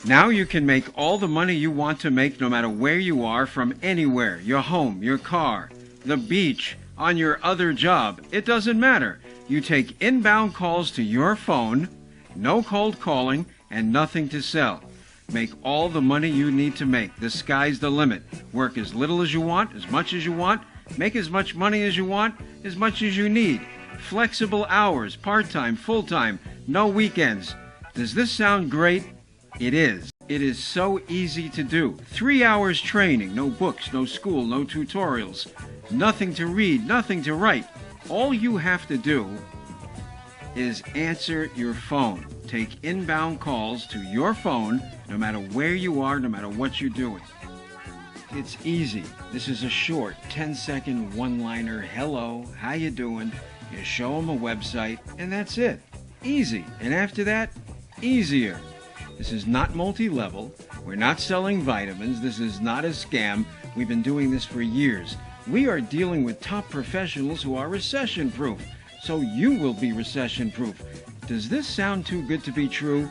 Now you can make all the money you want to make no matter where you are, from anywhere. Your home, your car, the beach, on your other job. It doesn't matter. You take inbound calls to your phone, no cold calling, and nothing to sell. Make all the money you need to make. The sky's the limit. Work as little as you want, as much as you want. Make as much money as you want, as much as you need. Flexible hours, part-time, full-time, no weekends. Does this sound great? It is. It is so easy to do. 3 hours training, no books, no school, no tutorials. Nothing to read, nothing to write. All you have to do is answer your phone. Take inbound calls to your phone, no matter where you are, no matter what you're doing. It's easy. This is a short 10-second one-liner. Hello, how you doing? You show them a website, and that's it. Easy. And after that, easier. This is not multi-level. We're not selling vitamins. This is not a scam. We've been doing this for years. We are dealing with top professionals who are recession-proof. So you will be recession-proof. Does this sound too good to be true?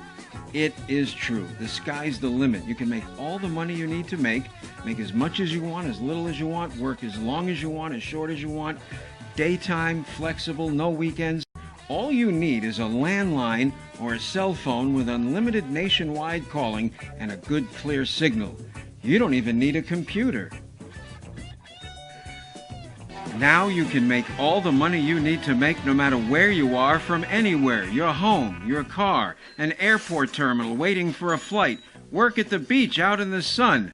It is true. The sky's the limit. You can make all the money you need to make as much as you want, as little as you want, work as long as you want, as short as you want, daytime, flexible, no weekends. All you need is a landline or a cell phone with unlimited nationwide calling and a good clear signal. You don't even need a computer. Now you can make all the money you need to make no matter where you are, from anywhere. Your home, your car, an airport terminal waiting for a flight, work at the beach out in the sun.